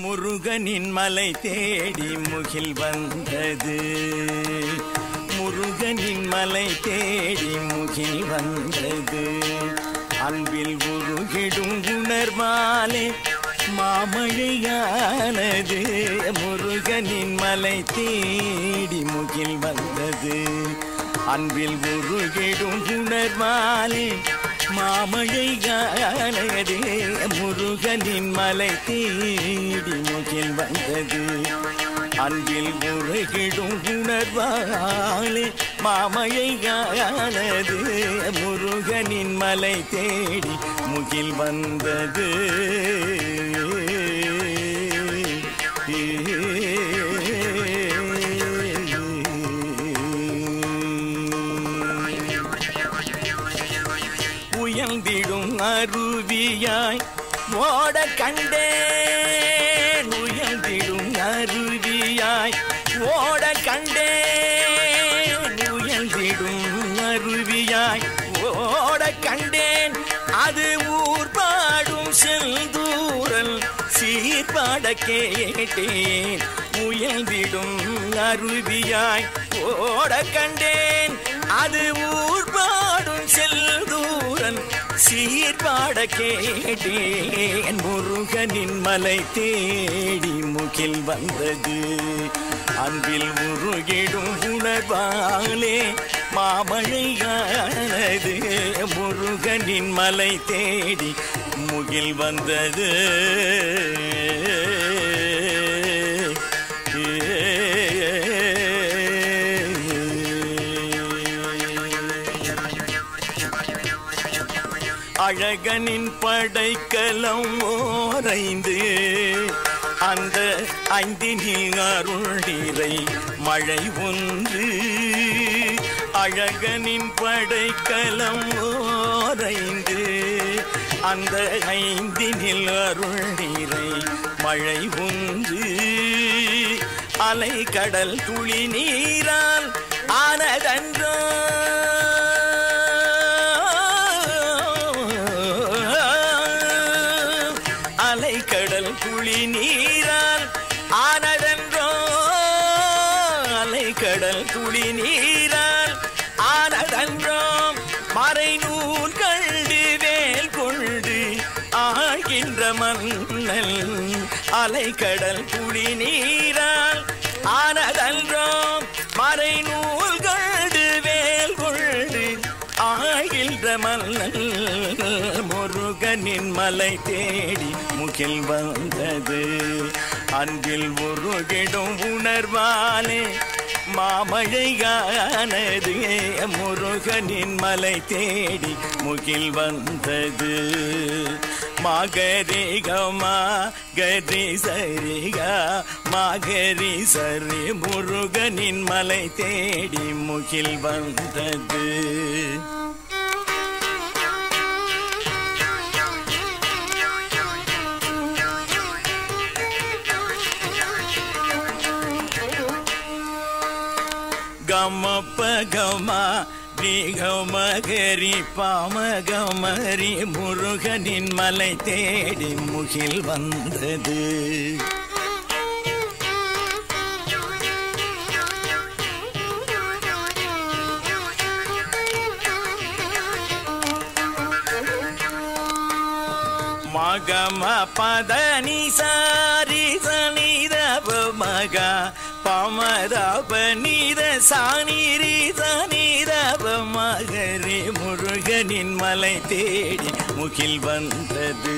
முருகனின் மலை தேடி முகில் வந்தது. முருகனின் மலை தேடி முகில் வந்தது. அன்பில் உருகிடும் உணர்வாலே மாமழையானது. முருகனின் மலை தேடி முகில் வந்தது. அன்பில் உருகிடும் உணர்வாலே மாமழையானது. முருகனின் மலை தேடி முகில் வந்தது. அன்பில் உருகிடும் உணர்வாலே மாமழையானது. முருகனின் மலை தேடி முகில் வந்தது. உயர்ந்திடும் அருவியாய் ஓட கண்டேன். உயர்ந்திடும் அருவியாய் ஓட கண்டேன். உயர்ந்திடும் அருவியாய் ஓட கண்டேன். அது ஊர் பாடும் செந்தூரல் சீர்பாட கேட்டேன். உயர்ந்திடும் அருவியாய் ஓட கண்டேன். அது ஊர் பாடும் செந்தூரல் சீர்பாட கேட்டேன். முருகனின் மலை தேடி முகில் வந்தது. அன்பில் உருகிடும் உணர்வாலே மாமழையானது. முருகனின் மலை தேடி முகில் வந்தது. அழகனின் படைக்கலம் ஓரைந்து. அந்த ஐந்தினில் அருளிரை மழை ஒன்று. அழகனின் படைக்கலம் ஓரைந்து. அந்த ஐந்தினில் அருளிரை மழை ஒன்று. அலை கடல் துளி நீரால் ஆனதன்றோ. அலைக்கடல் குழி நீரால் ஆனதென்றோ அலைக்கடல் குழி நீரால் ஆனதென்றோ மறைநூல் கண்டு வேல் கொண்டு ஆகின்ற மன்னல் அலைக்கடல் குழி நீரால் ஆனதென்றோ மறைநூல் கண்டு வேல் கொண்டு ஆகின்ற மன்னல் முருகனின் மலை தேடி முகில் வந்தது அன்பில் உருகிடும் உணர்வாலே மாமழையானது முருகனின் மலை தேடி முகில் வந்தது மகரிகமா கரி சரிகா மகரி சரி முருகனின் மலை தேடி முகில் வந்தது கமப்பகமா கமகரி பாமகமரி முருகனின் மலை தேடி முகில் வந்தது மகம பதனி சாரி சனிதப மக பமதப நீத சானிரி சனிதப மகரி முருகனின் மலை தேடி முகில் வந்தது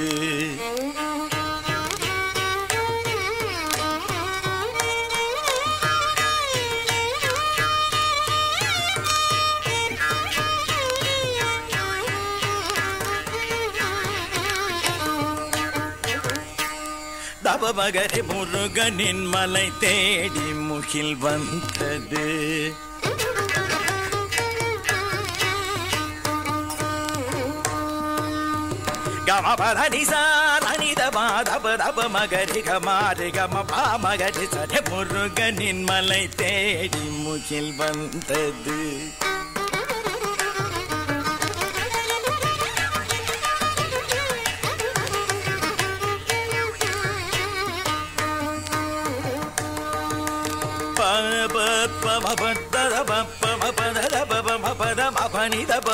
தப மகரி முருகனின் மலை தேடி முகில் வந்தது கமபரணி சாரணி தப தப மகரி கமாரி கம பாமகரி சரி முருகனின் மலை தேடி முகில் வந்தது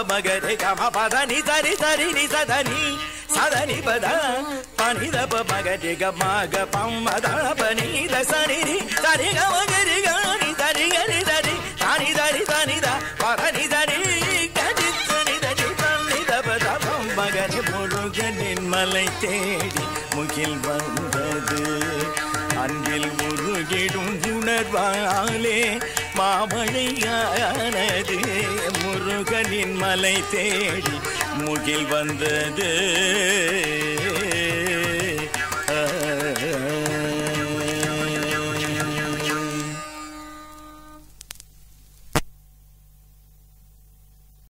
மகரி கம பதனி சரி சரி நி சதனி சதனி பத பனிதப மகரி கமாக பம்மத பனித சரி சரி கமகரி கனி சரி கரி சரி தனி சரி தனித பதனி சரி கதி சனி தனி பனிதப தபம் மகரி முருகனின் மலை தேடி முகில் வந்தது அன்பில் உருகிடும் உணர்வாலே மாமழையானது முருகனின் மலை தேடி முகில் வந்தது